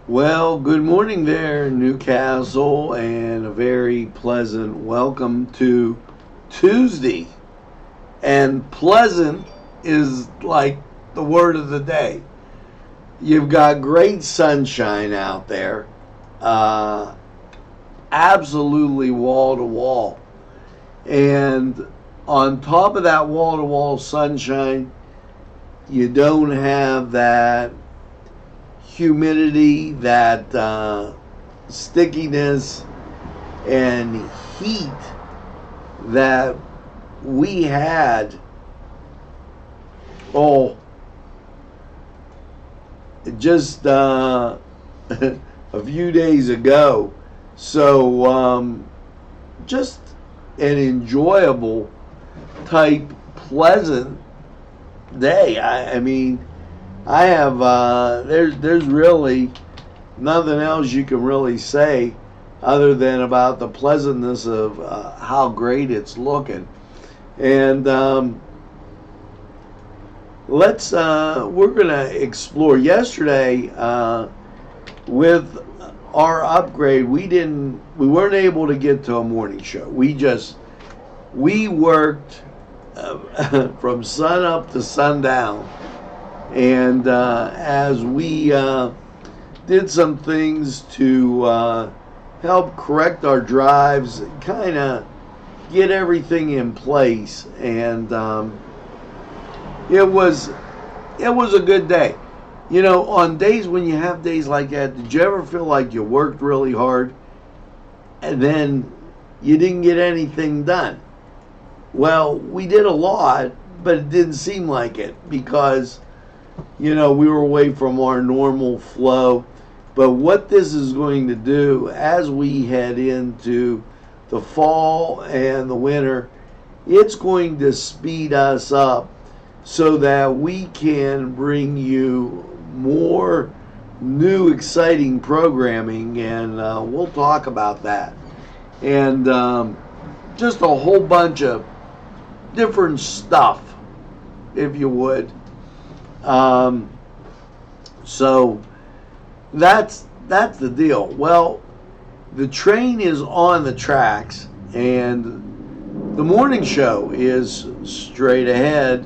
Well, good morning there, Newcastle, and a very pleasant welcome to Tuesday. And pleasant is like the word of the day. You've got great sunshine out there, uh, absolutely wall to wall. And on top of that wall to wall sunshine, you don't have that humidity, that stickiness, and heat that we had oh just a few days ago. So just an enjoyable type pleasant day. I mean, I have there's really nothing else you can really say other than about the pleasantness of how great it's looking. And let's we're gonna explore. Yesterday with our upgrade, we weren't able to get to a morning show. We worked from sun up to sundown, and as we did some things to help correct our drives, kind of get everything in place, and it was a good day. You know, on days when you have days like that, did you ever feel like you worked really hard and then you didn't get anything done? Well, we did a lot, but it didn't seem like it because, you know, we were away from our normal flow. But what this is going to do as we head into the fall and the winter, it's going to speed us up so that we can bring you more new exciting programming, and we'll talk about that. And just a whole bunch of different stuff, if you would. So that's the deal. Well, the train is on the tracks, and the morning show is straight ahead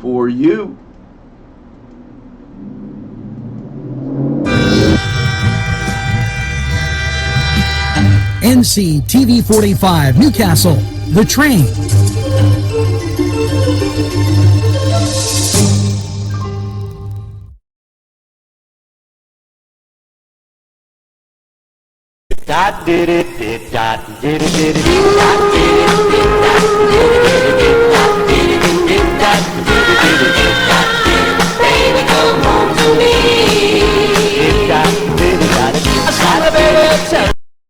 for you. NCTV45 Newcastle, The Train. Dot did it did dot did it did it dot did it did dot did it did dot did it did dot did it did dot did it. Baby, come home to me. Did dot did it dot it.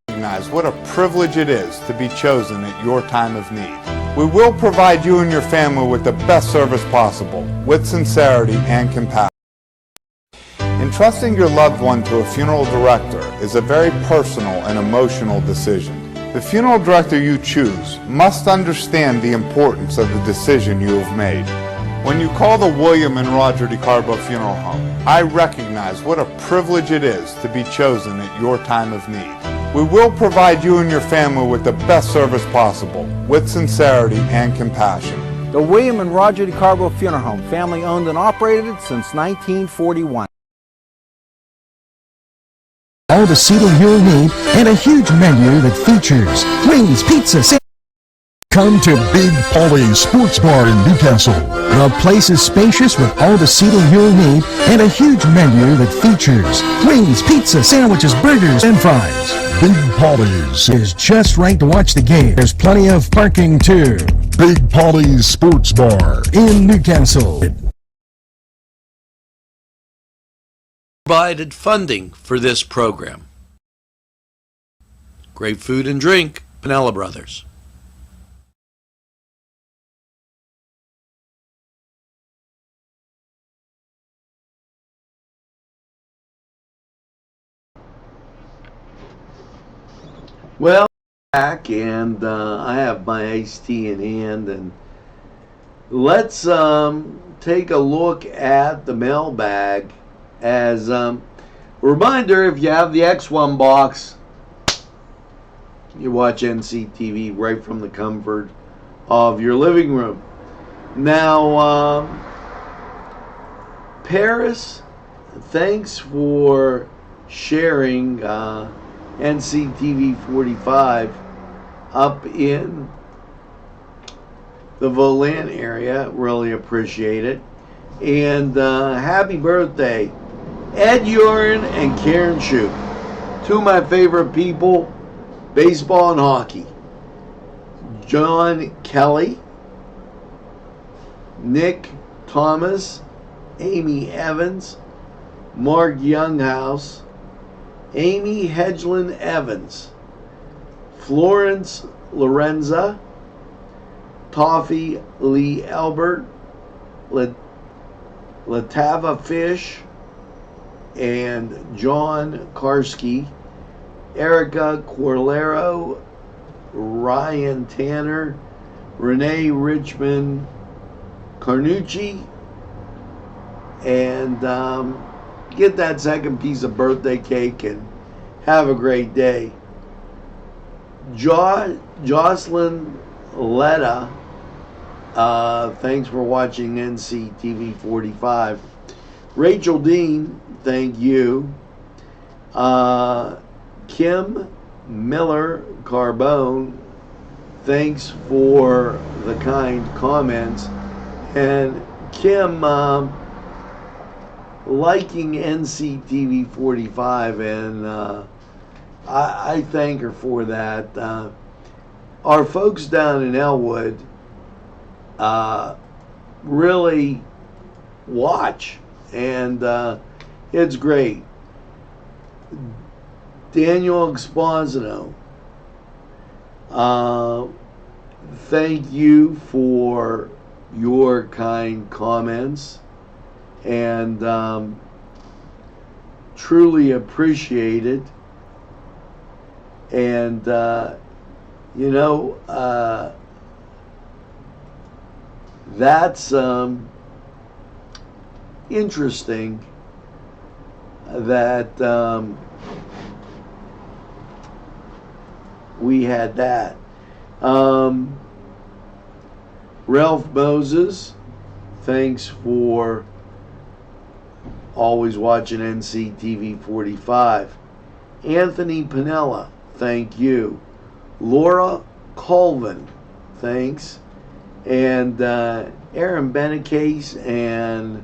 Recognize what a privilege it is to be chosen at your time of need. We will provide you and your family with the best service possible, with sincerity and compassion. Entrusting your loved one to a funeral director is a very personal and emotional decision. The funeral director you choose must understand the importance of the decision you have made. When you call the William and Roger DeCarbo Funeral Home, I recognize what a privilege it is to be chosen at your time of need. We will provide you and your family with the best service possible, with sincerity and compassion. The William and Roger DeCarbo Funeral Home, family owned and operated since 1941. All the seating you'll need and a huge menu that features wings, pizza, Come to Big Polly's Sports Bar in Newcastle. The place is spacious with all the seating you'll need and a huge menu that features wings, pizza, sandwiches, burgers, and fries. Big Polly's is just right to watch the game. There's plenty of parking too. Big Polly's Sports Bar in Newcastle. Provided funding for this program. Great food and drink, Pinella Brothers. Well, back, and I have my iced tea in hand, and let's take a look at the mailbag as Reminder, if you have the X1 box, you watch NCTV right from the comfort of your living room. Now, Paris, thanks for sharing NCTV45 up in the Volant area. Really appreciate it. And happy birthday, Ed Urin and Karen Shoup, two of my favorite people, baseball and hockey. John Kelly, Nick Thomas, Amy Evans, Mark Younghouse, Amy Hedgeland Evans, Florence Lorenza, Toffee Lee Albert, Latava Fish, and John Karski, Erica Corlero, Ryan Tanner, Renee Richmond Carnucci, and get that second piece of birthday cake and have a great day. Jocelyn Letta, thanks for watching NCTV45. Rachel Dean, thank you. Kim Miller Carbone, thanks for the kind comments. And Kim, liking NCTV45, and I thank her for that. Our folks down in Elwood really watch, and it's great. Daniel Exposito, thank you for your kind comments, and truly appreciate it. And that's interesting that we had that. Ralph Moses, thanks for always watching NCTV45. Anthony Pinella, thank you. Laura Colvin, thanks. And Aaron Benecase and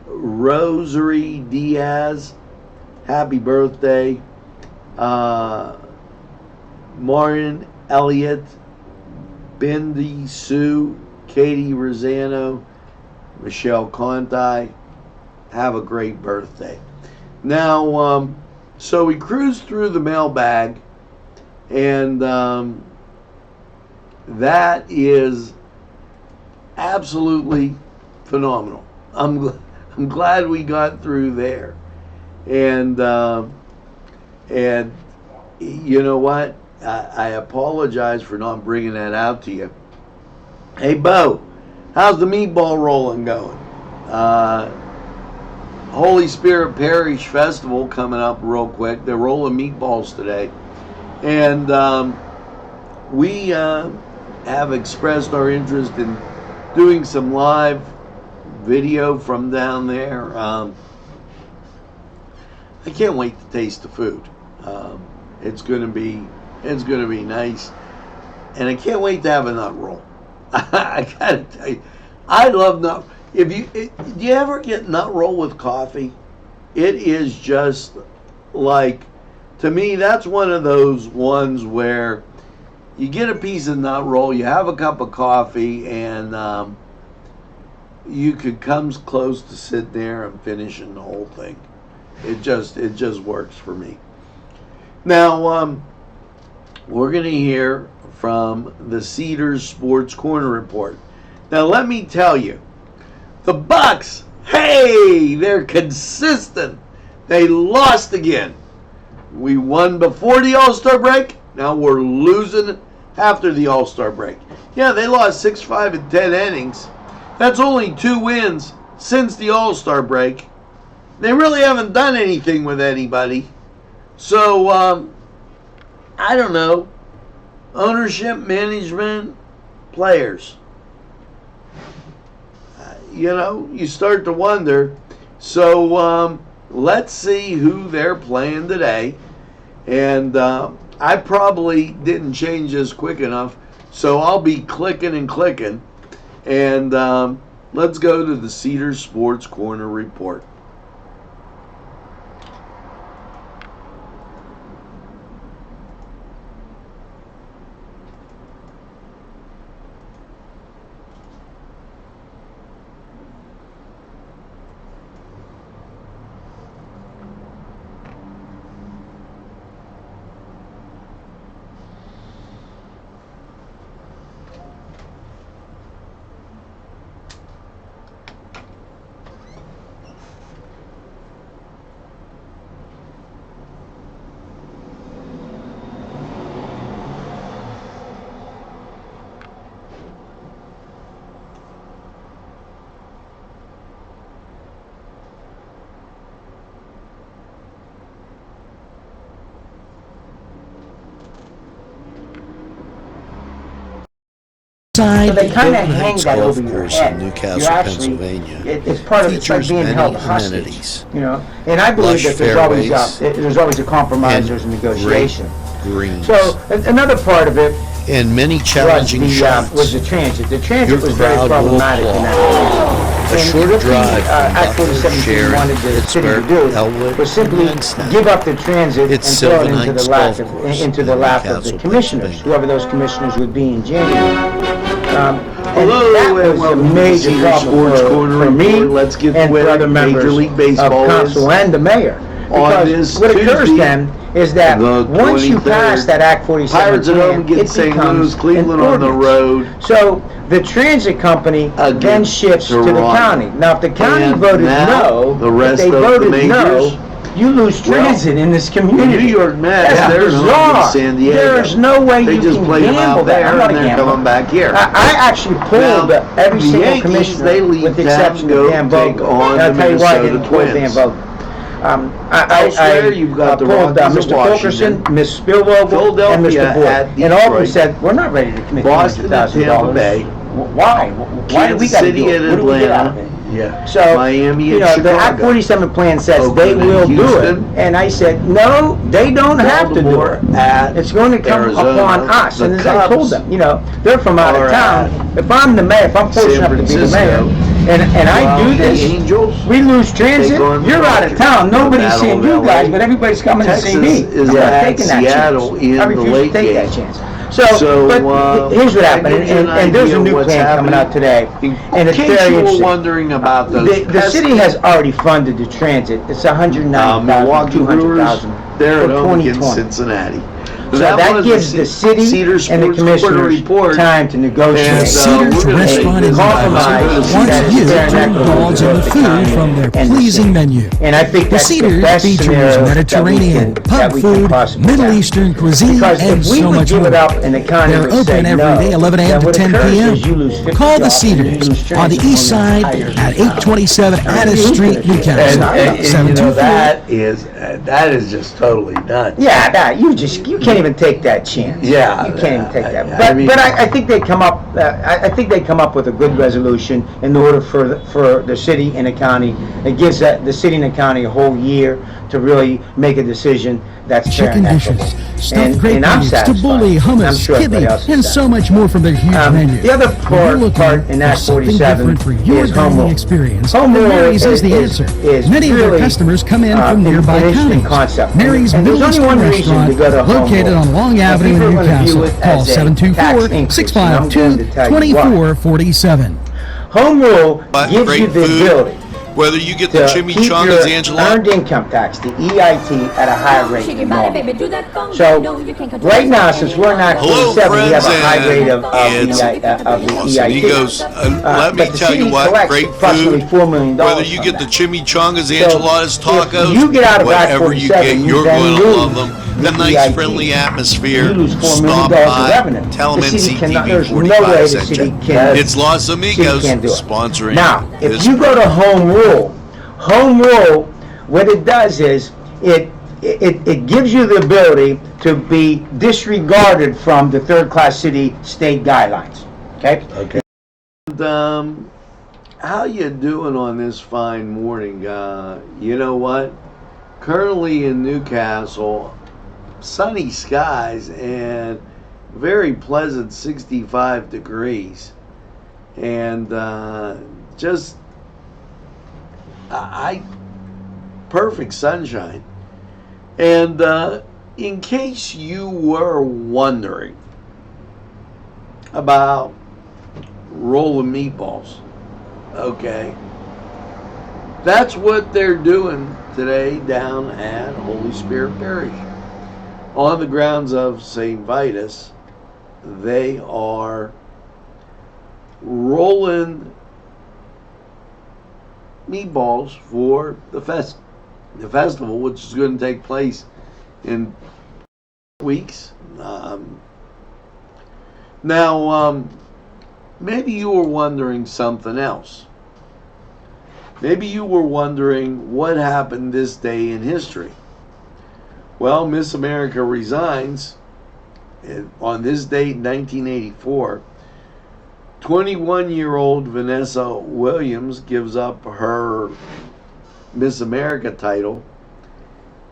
Rosary Diaz, happy birthday. Marion Elliott, Bindi Sue, Katie Rosano, Michelle Conti, have a great birthday. Now, so we cruised through the mailbag, and that is absolutely phenomenal. I'm glad we got through there, and you know what? I apologize for not bringing that out to you. Hey, Bo, how's the meatball rolling going? Holy Spirit Parish Festival coming up real quick. They're rolling meatballs today. And we have expressed our interest in doing some live video from down there. I can't wait to taste the food. It's gonna be nice, and I can't wait to have a nut roll. I gotta tell you, I love nut. Do you ever get nut roll with coffee? It is just like, to me, that's one of those ones where you get a piece of nut roll, you have a cup of coffee, and you could come close to sitting there and finishing the whole thing. It just works for me. Now, we're going to hear from the Cedars Sports Corner Report. Now, let me tell you, the Bucks, hey, they're consistent. They lost again. We won before the All-Star break. Now we're losing after the All-Star break. Yeah, they lost 6-5 in 10 innings. That's only 2 wins since the All-Star break. They really haven't done anything with anybody. So, I don't know. Ownership, management, players. You start to wonder. So, let's see who they're playing today. And I probably didn't change this quick enough. So I'll be clicking and clicking. And let's go to the Cedar Sports Corner report. So they kind of hang that over your head. in Newcastle, You're actually, Pennsylvania. it's part of it's like Features being many held hostage. amenities. And I believe Lush that there's always a compromise, and there's a negotiation. greens. So another part of it And many challenging shots. was the transit. The transit Your was very crowd will problematic in that applaud. area. A And short what the, drive from Act Butler, 47 Sharon, wanted the city to Pittsburgh, do Elwood, was simply and Youngstown. give up the transit It's and throw it Silver into the Knights lap Golf of, Course into in the lap of the Newcastle, commissioners, Pennsylvania. whoever those commissioners would be in January. Hello, that and was a welcome to the major Cedar problem Sports for, Corner for me report. Let's get and with for other Major members League Baseball of council and the mayor. on Because this what occurs Tuesday, then is that the once you 23rd, pass that Act 47 Pirates at home plan, against it St. becomes Louis, Cleveland an on the ordinance. road. So the transit company then Against shifts to the Toronto. county. Now, if the county And voted now, no, the rest if they of the voted majors, no, you lose transit in this community. New York Mets, That's they're at home bizarre. against San Diego. There's no way They you just can played them gamble out that. there, I'm not and a they're gambler. coming back here. I actually pulled Now, every the single Yankees, commissioner, they leave with the town, exception go of Dan take Vogel. on And I'll the tell you why I Minnesota didn't pull Dan Twins. Vogel. Elsewhere, you've got the pulled Rockies of Mr. Fulkerson, Washington, Ms. Spielvogel, and Philadelphia Mr. Boyd. at And all of them Detroit, said, we're not ready to commit Boston at Tampa $200,000. Bay, Why? Why do we Kansas got to City do it? at What do we get out of Atlanta, it? yeah, So, Miami and the Act Chicago, 47 plan says they Oakland will and do it. Houston, And I said, no, they don't have to do Baltimore it. at It's going to come Arizona. upon us. The And as I told Cubs them, they're from out are of town. at If I'm the mayor, if I'm fortunate San enough to be the Francisco, mayor, and I while do the this, Angels we lose transit, take on the you're out of Dodgers. town, nobody's Battle seeing of you LA. guys, but everybody's coming to see me. Texas is I'm not at taking that Seattle chance. in I the refuse late to take that game. chance. So, but here's what happened, that gives you an and there's a idea new what's plan coming out today, and In it's case very you were interesting. wondering about those The city has already funded the transit. It's $190,000, Milwaukee Brewers, $200,000 they're at for home against 2020. Cincinnati. So that was gives the city Cedar and the Sports Corner commissioners report. time to negotiate. And, Cedars we're gonna Restaurant take and this compromise Bars that wants is you fair and to equitable indulge in the to the food county from their and the pleasing city. menu. And I think The that's the Cedars best features scenario Mediterranean, that pub we can food, possibly Middle have. Eastern cuisine, Because and if we so would much give more. it up and the county They're would open say every no, day, 11 then a.m. to what 10 occurs p.m. is you lose 50 Call the jobs and you Cedars lose on the transit east when side you hire at people. 827 Addis Street, Newcastle. And 724. that is just totally nuts. Yeah, you can't even take that chance. Yeah, you can't even take that. I But mean- I think they come up. I think they come up with a good resolution in order for the city and the county. It gives the city and the county a whole year to really make a decision that's fair Chicken and dishes, equitable. stuffed grape and I'm nuggets, satisfied. tabbouleh, And I'm hummus, sure everybody kibbe, else is and so satisfied. much more from their huge menu. The other If you're looking part in for Act something 47 different for your is home dining rule. experience, Home then rule Mary's is the is answer. Many of their really, customers come in from an nearby interesting counties. concept. Mary's And there's Middle only Eastern one reason Restaurant, to go to home located rule. on Long If Avenue people in are gonna view Newcastle. it Call as a tax increase, and I'm going to tell you why. 724-652-2447. Home rule gives great you the food, ability whether you get the to keep chimichangas, your Angela. earned income tax, the EIT, at a higher rate Shake than your body, normal. baby, do that conga. So, No, you can't control right now, yourself since we're in Act Hello, 47, we have a friends, high rate of it's the Awesome. EIT. He goes, let But me the tell you city what, collects great approximately food, $4 million whether you from get the that. chimichangas, So, enchiladas, if tacos, you get out of Act whatever you 47, get, you you're then going to lose love them. The the nice, EIT. friendly atmosphere. You lose $4 million Stop of by, revenue. tell them The city cannot, there's no way NCTV45 the sent city you. can. It's Los city Amigos can't do it. sponsoring Now, if this you go to home rule what it does is it gives you the ability to be disregarded from the third-class city state guidelines. Okay? Okay. And, how you doing on this fine morning? You know what? Currently in Newcastle, sunny skies and very pleasant 65 degrees. And just perfect sunshine. And in case you were wondering about rolling meatballs, okay, that's what they're doing today down at Holy Spirit Parish. On the grounds of St. Vitus, they are rolling meatballs for the festival, which is going to take place in weeks. Now, maybe you were wondering something else. Maybe you were wondering what happened this day in history. Well, Miss America resigns on this date, 1984. 21-year-old Vanessa Williams gives up her Miss America title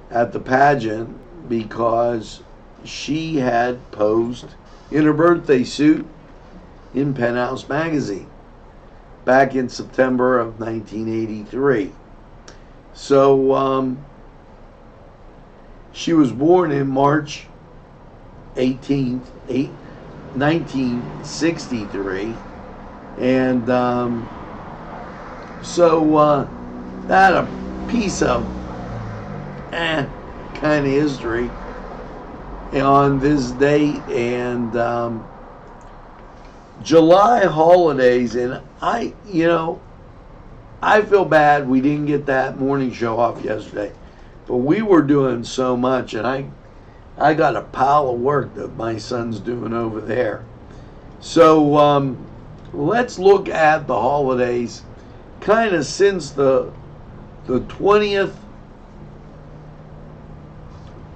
at the pageant because she had posed in her birthday suit in Penthouse magazine back in September of 1983. So she was born in March 18th, 1963, and so that a piece of kind of history on this date. And July holidays, and I feel bad we didn't get that morning show off yesterday, but we were doing so much, and I got a pile of work that my son's doing over there. So let's look at the holidays kind of since the 20th,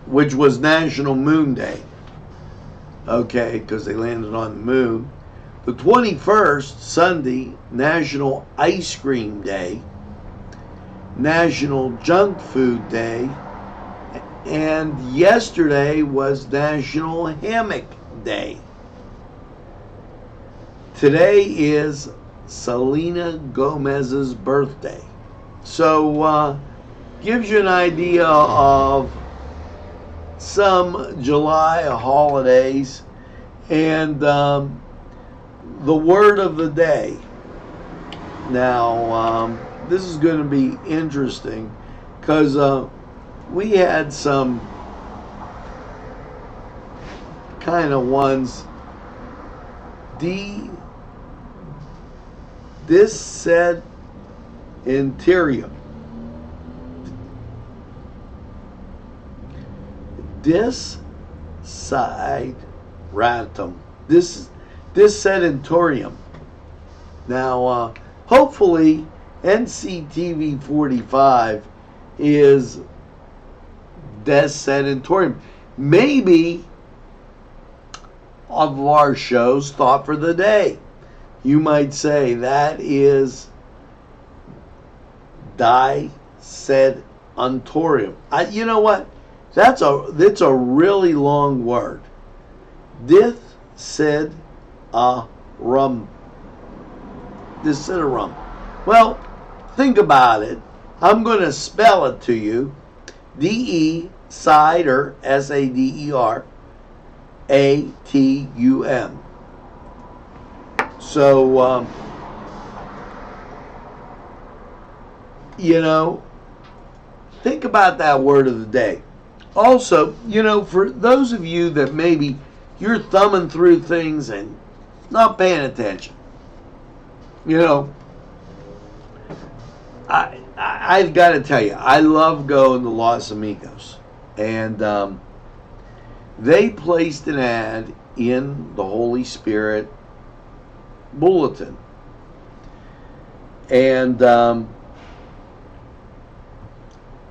which was National Moon Day. Okay, because they landed on the moon. The 21st, Sunday, National Ice Cream Day, National Junk Food Day, and yesterday was National Hammock Day. Today is Selena Gomez's birthday. So, gives you an idea of some July holidays. And the word of the day. Now, this is going to be interesting because we had some kind of ones. This said interior. This side ratum. This sedentorium. Now, hopefully, NCTV45 is des sedentorium. Maybe of our shows, thought for the day, you might say that is disedentorium. You know what? That's a really long word. Dith said rum. Deciderum. Well, think about it. I'm going to spell it to you. D-E, cider, S-A-D-E-R, A-T-U-M. So, think about that word of the day. Also, for those of you that maybe you're thumbing through things and not paying attention, I've got to tell you, I love going to Los Amigos. And they placed an ad in the Holy Spirit bulletin. And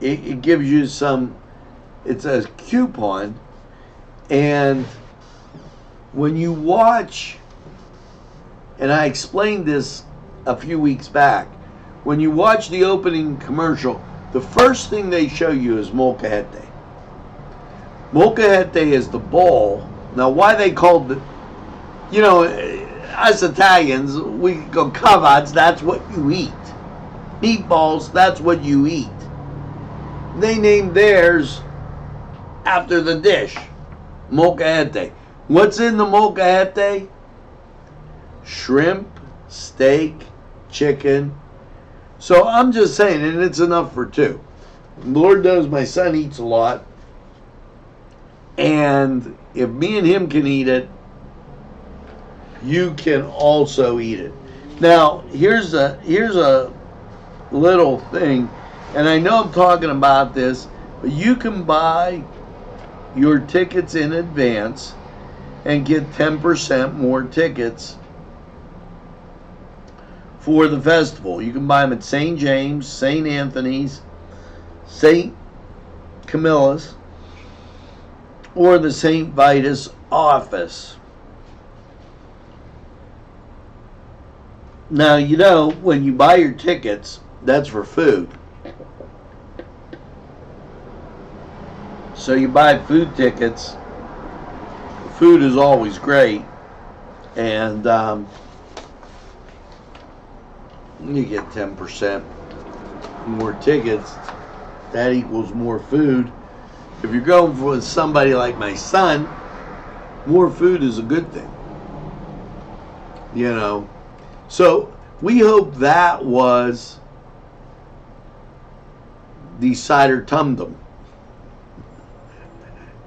it gives you some, it's a coupon, and when you watch, and I explained this a few weeks back, when you watch the opening commercial, the first thing they show you is molcajete. Molcajete is the ball. Now, why they called it, us Italians, we go kavads, that's what you eat. Meatballs, that's what you eat. They named theirs after the dish, molcajete. What's in the molcajete? Shrimp, steak, chicken. So I'm just saying, and it's enough for two. Lord knows my son eats a lot. And if me and him can eat it, you can also eat it. Now, here's a little thing, and I know I'm talking about this, but you can buy your tickets in advance and get 10% more tickets for the festival. You can buy them at St. James, St. Anthony's, St. Camilla's, or the St. Vitus office. Now, when you buy your tickets, that's for food. So you buy food tickets. Food is always great. And you get 10% more tickets. That equals more food. If you're going with somebody like my son, more food is a good thing. So we hope that was the cider tum-dum.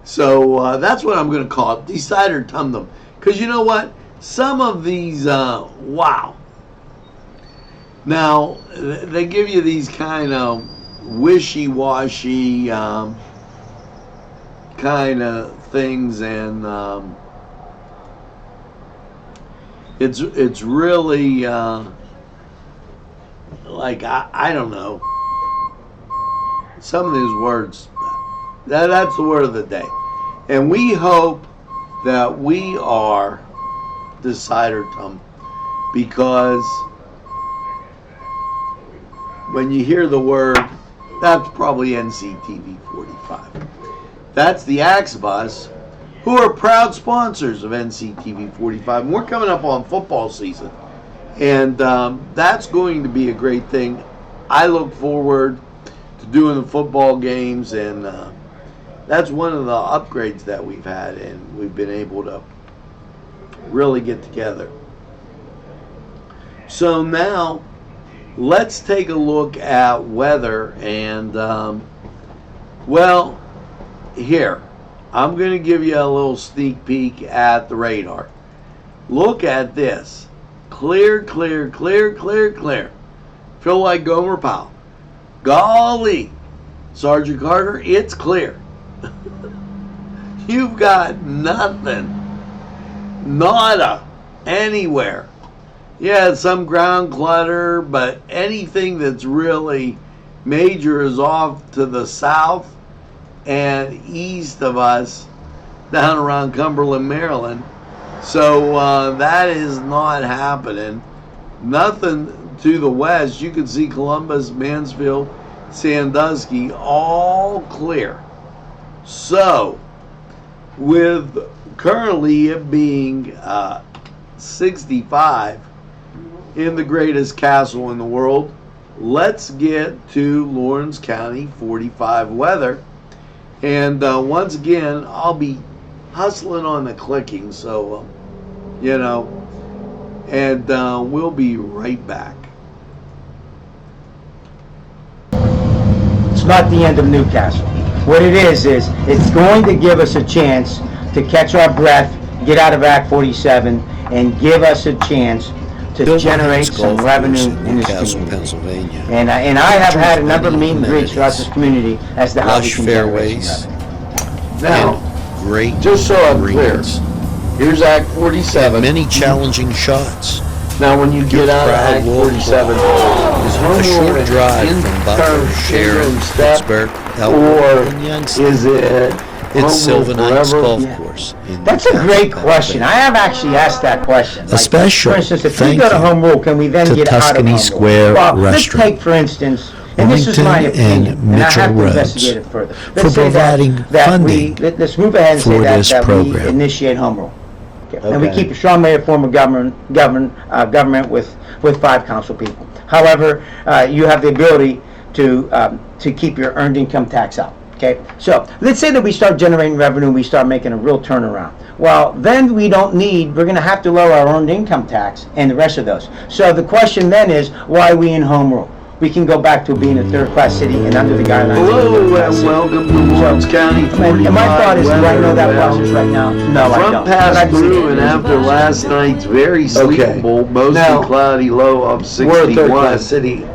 So that's what I'm going to call it, the cider tum-dum. Because you know what? Some of these, wow. Now, they give you these kind of wishy-washy kind of things, and it's really like I don't know, some of these words. That's the word of the day, and we hope that we are the cider tum, because when you hear the word, that's probably NCTV45. That's the Axe Bus, who are proud sponsors of NCTV45. And we're coming up on football season, and that's going to be a great thing. I look forward to doing the football games, and that's one of the upgrades that we've had, and we've been able to really get together. So now, let's take a look at weather, and well, here, I'm going to give you a little sneak peek at the radar. Look at this. Clear, clear, clear, clear, clear. Feel like Gomer Powell. Golly, Sergeant Carter, it's clear. You've got nothing. Nada. Anywhere. Yeah, some ground clutter, but anything that's really major is off to the south and east of us, down around Cumberland, Maryland. So that is not happening. Nothing to the west. You can see Columbus, Mansfield, Sandusky, all clear. So, with currently it being 65 in the greatest castle in the world, let's get to Lawrence County 45 weather. And once again, I'll be hustling on the clicking, so, and we'll be right back. It's not the end of Newcastle. What it is it's going to give us a chance to catch our breath, get out of Act 47, and give us a chance to generate some revenue in this community. Pennsylvania. And I have had a number of meet and greets throughout this community as to how we Lush can generate fairways. some revenue. Now, Great just so I'm clear, greens. here's Act 47. Many challenging shots. Now, when you get out of proud Act local 47, is home A rule short an drive from Butler, interim Sharon, step, Pittsburgh, or Elwood, and Youngstown. is it It's home Sylvan rule Heights forever? Golf Yeah. Course. In That's a Newcastle, great question. I have actually asked that question. A special For instance, if we thank go to you home rule, can we then to get out of Tuscany home Square rule? Well, Restaurant, let's take, for instance, and this is my Wilmington and opinion, and I have Mitchell to Roads investigate it further. for Let's say providing funding let's move ahead and say for that, this that we program. initiate home rule. Okay. And we Okay. keep a strong mayor form of government with 5 council people. However, you have the ability to keep your earned income tax up. Okay, so let's say that we start generating revenue, we start making a real turnaround. Well, then we're going to have to lower our earned income tax and the rest of those. So the question then is, why are we in home rule? We can go back to being a third-class city and under the guidelines of a Hello third-class and city. welcome to Lawrence County 45 And my thought is, do I know that weather. process right now? No, I Front don't. But I passed can see through, it. and after last night's very sleepable, mostly Now, cloudy low of We're a 61. third-class city.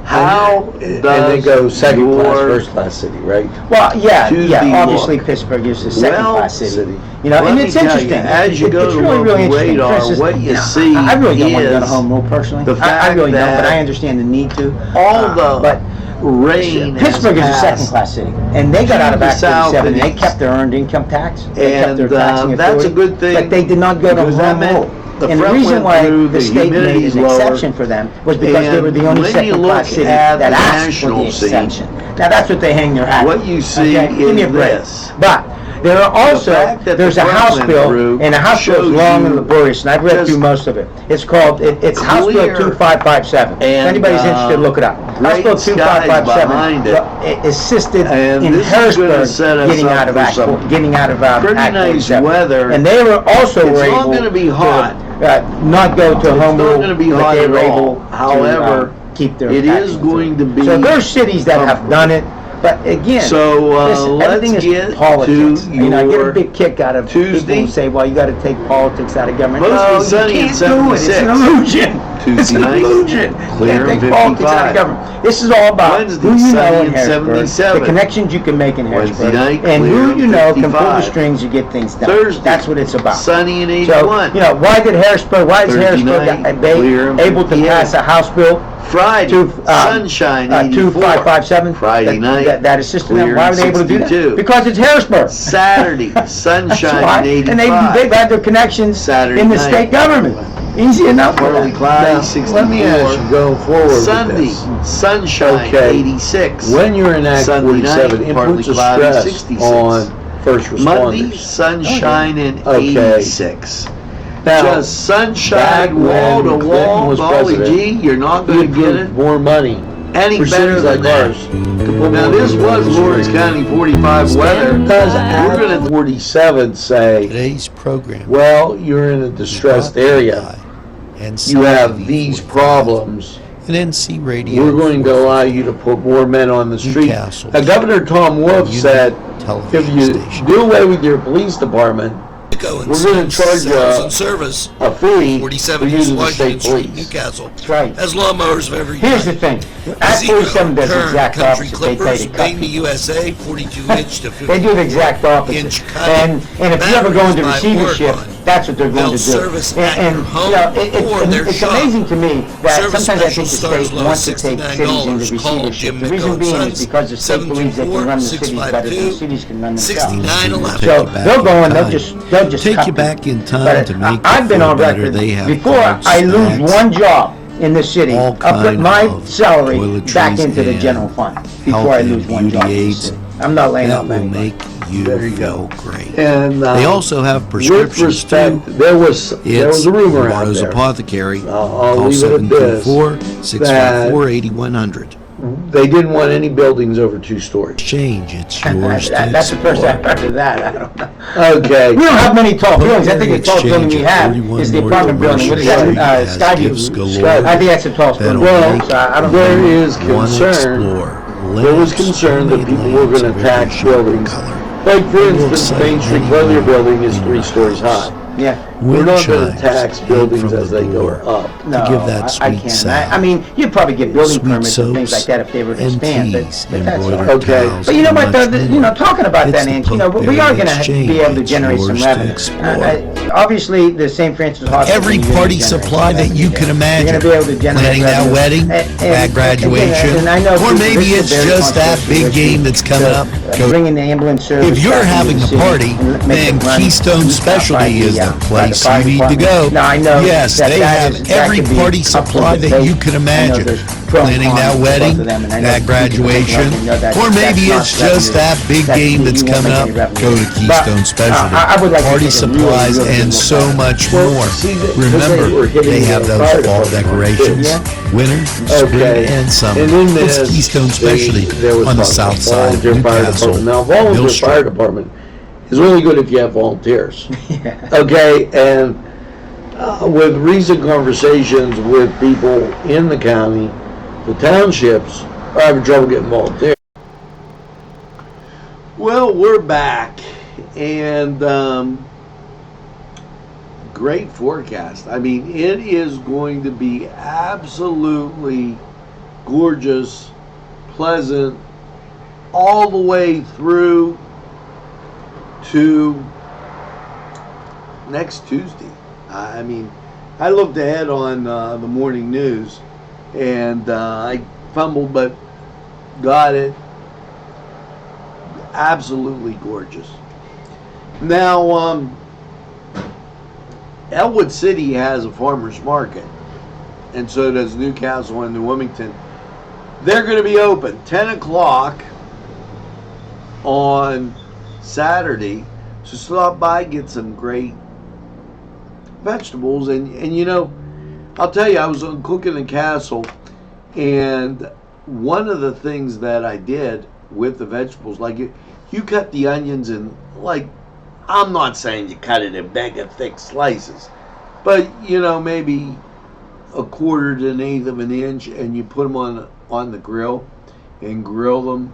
How And does they go second class, your- first-class city, right? Well, Tuesday obviously look? Pittsburgh is the Well, second-class city. city. You know, Let and me it's tell you, interesting. as you go It's to really, really local interesting. radar, For instance, what you know, see I really don't want to go to is home rule personally. the I fact really don't, but that I understand the need to. all the but rain has Pittsburgh is a passed. second-class city, and they got to out of the Act 47, and they southeast. kept their earned income tax. They kept their And taxing that's a authority, good thing, but they did not go to because that home meant rule. the And the front reason went why through, the the state made humidity's an lower, exception for them was because they were the and only when you second-class look city at that the asked for national the scene, exception. Now, that's what they hang their hat on. what you see Okay? Give me a is break. this. But there are also, fact that there's the a front House went bill, through and the House bill is shows long you and laborious, and I've read just through most of it. It's called, it's House Bill clear 2557. If and, anybody's interested, look it up. House great Bill skies 2557 behind it. assisted And in this is gonna set Harrisburg us getting up out of for Act, some getting out of pretty Act nice 47. weather. And they were also It's able not gonna be hot. to not go to home not rule, gonna be but hot they at were all. able to However, keep their it taxing is going authority. to So be there's cities that have done it, but again, So, listen, let's everything get is politics. to You know, I get your a big kick out of Tuesday. people who say, well, you got to take politics out of government. Mostly No, sunny you and can't do it. It's 76. an illusion. It's Tuesday an night, illusion. clear You can't and take politics out 55. of government. This is all about Wednesday, who you know sunny in and Harrisburg, 77. the connections you can make in Wednesday Harrisburg, night, and clear who and you know can pull the 55. strings to get things done. Thursday, That's what it's about. sunny and So, 81. you know, why is Thursday Harrisburg night, clear and able to 58. pass a House bill Friday, sunshine 84. 2557? Friday night, That assisted them. clear Why were and they able to do 62. that? Because it's Harrisburg. Saturday, That's sunshine why. and And 85. they've had their connections Saturday in the night. state government. Easy enough for Partly them. cloudy, Now, 64. let me ask you, going forward with Sunday, this, sunshine, Okay. 86. when you're in Act Sunday night, 47, it partly puts a cloudy, stress 66. on first Monday, responders. sunshine and Okay. 86. Now, Just sunshine, back wall to when Clinton wall, was golly president, gee, you're not going he to get it approved more money any for better cities than like that. ours. to put Now, more this people on was the Lawrence street. County 45 weather. Does We're Act going to 47 say, Today's program. well, you're in a distressed area, you have these problems, And NC Radio. we're going to allow you to put more men on the street. Newcastle. Now, Governor Tom Wolf Unit said, if television you station. do away with your police department, we're going to charge you Sales and service. a fee for 47 East using the Washington state Street, police. Newcastle. That's right. Has lawnmowers of every Here's the kind. thing. Act Zero 47 does the turn exact country opposite. They pay clippers, to cut Baby people. USA, 42 inch to 50. They do the exact opposite. Inch cut. And if you ever go into Batteries by receivership, Oregon. that's what they're going They'll to do. service at your home or their it's shop. amazing to me that Service sometimes I think the special starts state low wants to take $69. cities into Call receivership. Jim The reason Nichol being and is because the state believes they can run the cities better than the 724-652. cities can run themselves. 6911. So they'll go and they'll just Take cut you them. back in time But to make I've been you feel on better. record, They have before cards, I lose snacks, one job in the city, all I'll put kind my of salary toiletries back into the and general fund before health I and lose one beauty job in the aids. city. I'm not laying That off will anybody. make you There you feel go. great. And They also have with prescriptions respect, too. there was a rumor out Rose there. Apothecary. I'll Call leave it at this, 724-654-8100. They didn't want any buildings over 2 stories. Change, it's yours to That's the first explore. I've heard of that. I don't know. Okay. We don't have many tall buildings. I think the tallest building we Exchange at have 41 is the North apartment building. What is Commercial that? Street has gifts Skyview. galore. I think that's the tallest That'll building. make So I don't There know. is One concern, explore. there was Lamps, concern that homemade people were lamps gonna of every tax shape and buildings. color. Like, for It will instance, excite Main Street anyone Clothier Building is in 3 your stories house. high. Yeah. we're Wind not going to chimes tax hang buildings from as the they go door up. to give that I sweet can't. sound. I mean, you'd probably get building Sweet permits and things soaps like that if they were to and expand, teas, but that's all right. embroidered Okay. towels, But you know and what, much though, more. talking about It's that, the Nancy, we Pokeberry are going to Exchange. be able to It's generate some yours to revenue. explore. Obviously, the St. Francis Hospital. Every you're gonna party generate supply some that you revenue can there. imagine. You're going to be able to generate Planning that revenue. wedding, that graduation, and I know or this maybe is it's a very just that controversial big issue, game that's coming so, up. Go. bringing the ambulance service. If you're back into having the a city party, and make then it run Keystone by Specialty is the by place fire you need to department. go. Now, I know Yes, that they that have is- that every could be party up for supply that debate. you can I know imagine. there's pro and Planning cons that to both wedding, of them, and I know that people think, graduation, well, you know, or maybe that's it's not just revenue. that big game that's you won't coming make up. any revenue. Go to But, Keystone Specialty. I would like to Party take a really, supplies really and good so look at it. much Well, more. see, because they were Remember, hitting they have the those fire fall department, decorations, yeah. winter, spring, Okay. and summer. And in It's this, Keystone Specialty there was on the talk south about side of volunteer fire Newcastle, department. Now, Mill volunteer Street. fire department is only good if you have volunteers. Okay, and with recent conversations with people in the county, the townships are having trouble getting volunteers. Well, we're back, and great forecast. I mean, it is going to be absolutely gorgeous, pleasant, all the way through to next Tuesday. I mean, I looked ahead on the morning news, and I fumbled, but got it. Absolutely gorgeous. Now, Elwood City has a farmer's market, and so does Newcastle and New Wilmington. They're going to be open 10 o'clock on Saturday, so stop by, get some great vegetables. And you know, I'll tell you, I was cooking the castle, and one of the things that I did with the vegetables, like you cut the onions in, like, I'm not saying you cut it in mega thick slices, but you know, maybe a quarter to an eighth of an inch, and you put them on the grill and grill them.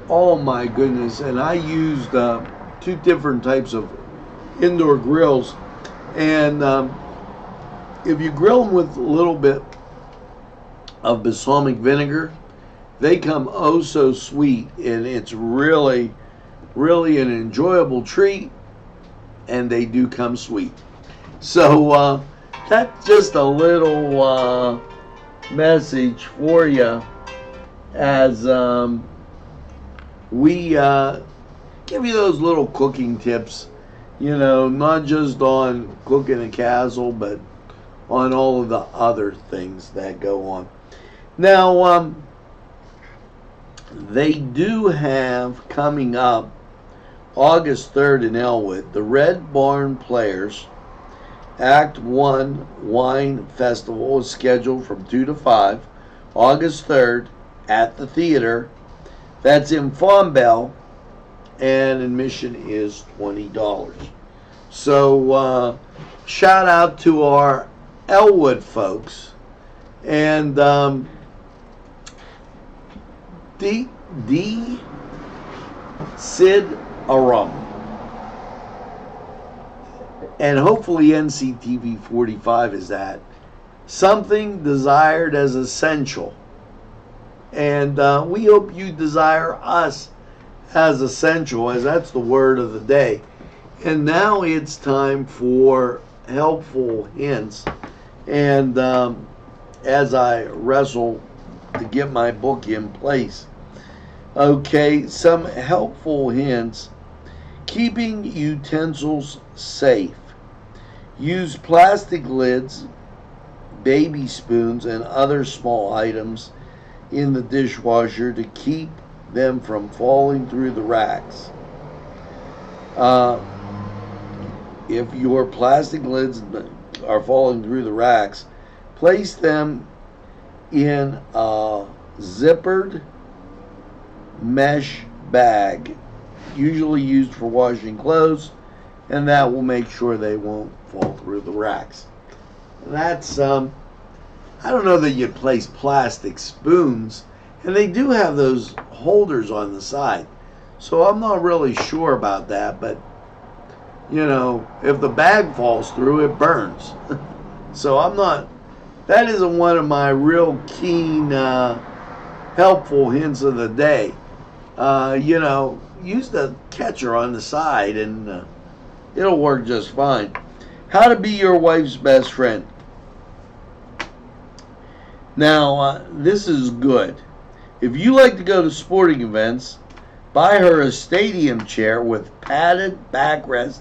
Oh my goodness. And I used two different types of indoor grills, and if you grill them with a little bit of balsamic vinegar, they come oh so sweet, and it's really an enjoyable treat, and they do come sweet. So that's just a little message for you as we give you those little cooking tips, you know, not just on cooking a castle, but on all of the other things that go on. Now, they do have coming up August 3rd in Elwood, the Red Barn Players Act 1 Wine Festival is scheduled from 2 to 5, August 3rd at the theater. That's in Fombell, and admission is $20. So shout out to our Elwood folks. And Sid Arum. And hopefully NCTV45 is that. Something desired as essential. And we hope you desire us as essential, as that's the word of the day. And now it's time for helpful hints. And as I wrestle to get my book in place, okay, some helpful hints. Keeping utensils safe. Use plastic lids, baby spoons, and other small items in the dishwasher to keep them from falling through the racks. If your plastic lids are falling through the racks, place them in a zippered mesh bag, usually used for washing clothes, and that will make sure they won't fall through the racks. That's I don't know that you'd place plastic spoons, and they do have those holders on the side, so I'm not really sure about that, but you know, if the bag falls through, it burns. So I'm not, that isn't one of my real keen, helpful hints of the day. You know, use the catcher on the side and it'll work just fine. How to be your wife's best friend. Now, this is good. If you like to go to sporting events, buy her a stadium chair with padded backrest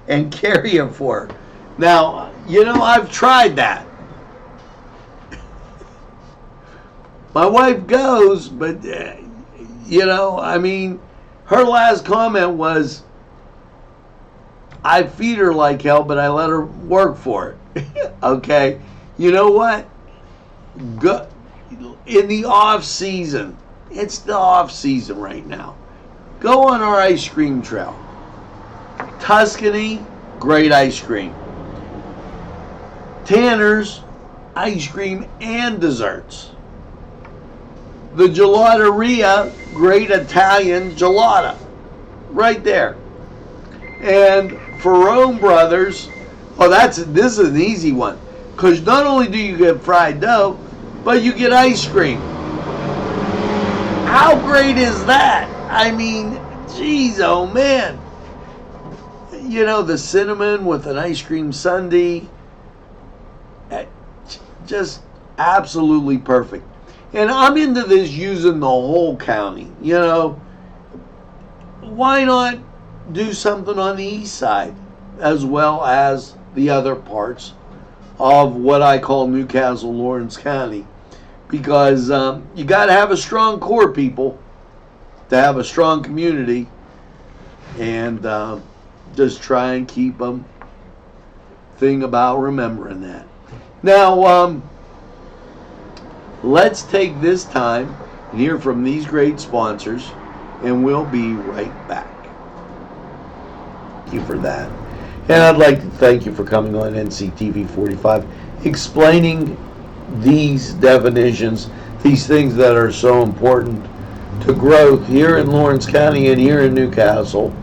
and carry it for her. Now, you know, I've tried that. My wife goes, but, you know, I mean, her last comment was, I feed her like hell, but I let her work for it. Okay? You know what? Go, in the off season, it's the off season right now. Go on our ice cream trail. Tuscany, great ice cream. Tanner's, ice cream and desserts. The Gelateria, great Italian gelata. Right there. And Ferrone Brothers, oh, this is an easy one. Because not only do you get fried dough, but you get ice cream. How great is that? I mean, geez, oh man. You know, the cinnamon with an ice cream sundae. Just absolutely perfect. And I'm into this using the whole county. You know, why not do something on the east side as well as the other parts of what I call Newcastle, Lawrence County? Because you got to have a strong core, people, to have a strong community, and just try and keep them thing about remembering that. Now, let's take this time and hear from these great sponsors, and we'll be right back. Thank you for that. And I'd like to thank you for coming on NCTV 45, explaining these definitions, these things that are so important to growth here in Lawrence County and here in Newcastle.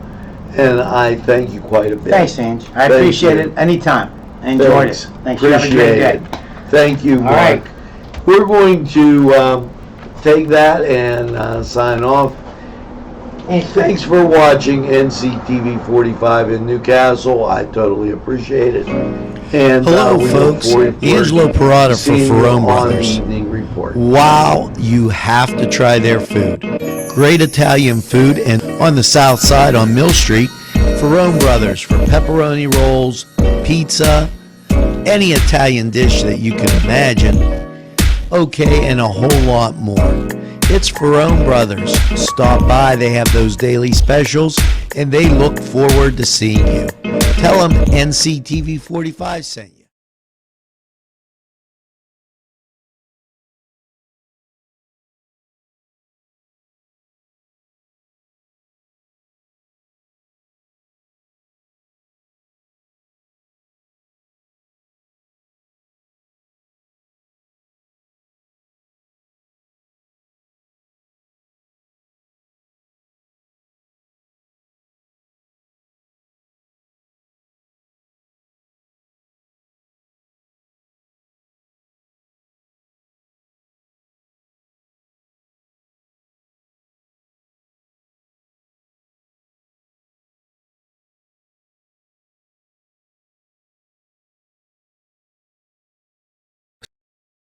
And I thank you quite a bit. Thanks, Ange. I appreciate it. Anytime. I enjoyed it. Thanks. You have a great day. Thank you, Mark. All right. We're going to take that and sign off. Thanks for watching NCTV 45 in Newcastle. I totally appreciate it. And Hello, we folks. look forward to Angelo Parada for seeing you Ferrone on Brothers. the evening report. Wow, you have to try their food. Great Italian food, and on the south side on Mill Street, Ferrone Brothers for pepperoni rolls, pizza, any Italian dish that you can imagine. Okay, and a whole lot more. It's Ferrone Brothers. Stop by, they have those daily specials, and they look forward to seeing you. Tell them NCTV 45 sent you.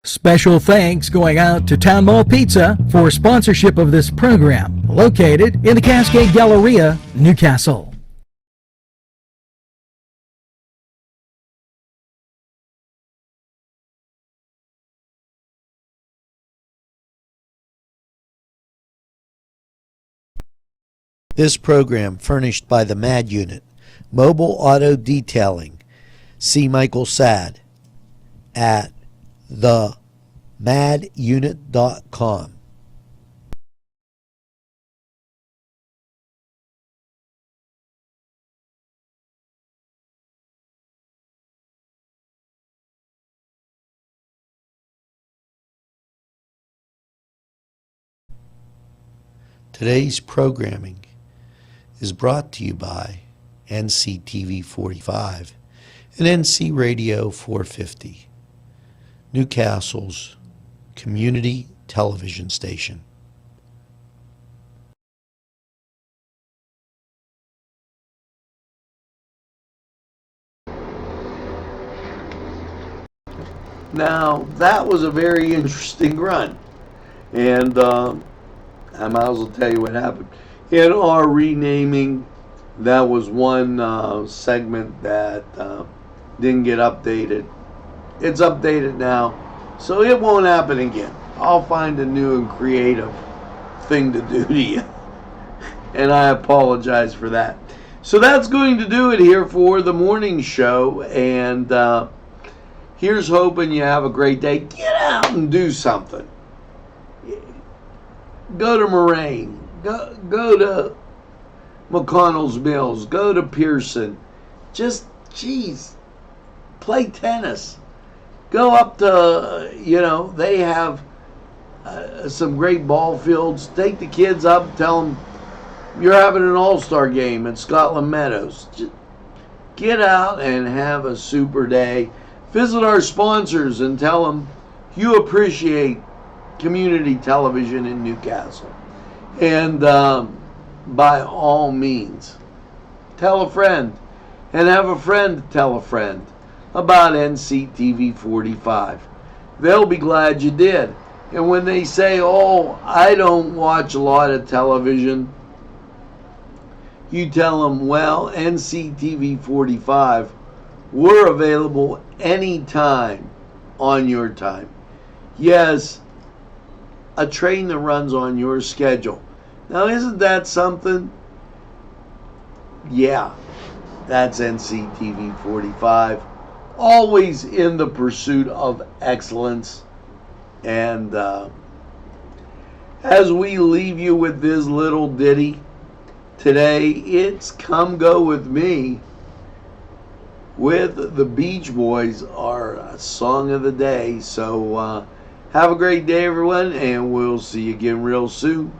Special thanks going out to Town Mall Pizza for sponsorship of this program, located in the Cascade Galleria, Newcastle. This program furnished by the MAD Unit, Mobile Auto Detailing. See Michael Sad at themadunit.com. Today's programming is brought to you by NCTV45, and NC Radio 450, Newcastle's community television station. Now, that was a very interesting run. And I might as well tell you what happened. In our renaming, that was one segment that didn't get updated. It's updated now, so it won't happen again. I'll find a new and creative thing to do to you. And I apologize for that. So that's going to do it here for the morning show. And here's hoping you have a great day. Get out and do something. Go to Moraine. Go to McConnell's Mills. Go to Pearson. Just, geez, play tennis. Go up to, they have some great ball fields. Take the kids up. Tell them you're having an all-star game at Scotland Meadows. Just get out and have a super day. Visit our sponsors and tell them you appreciate community television in Newcastle. And by all means, tell a friend and have a friend tell a friend about NCTV45. They'll be glad you did. And when they say, oh, I don't watch a lot of television, you tell them, well, NCTV45, we're available anytime on your time. Yes, a train that runs on your schedule. Now, isn't that something? Yeah, that's NCTV45. Always in the pursuit of excellence. And as we leave you with this little ditty, today it's Come Go With Me with the Beach Boys, our song of the day. So have a great day, everyone, and we'll see you again real soon.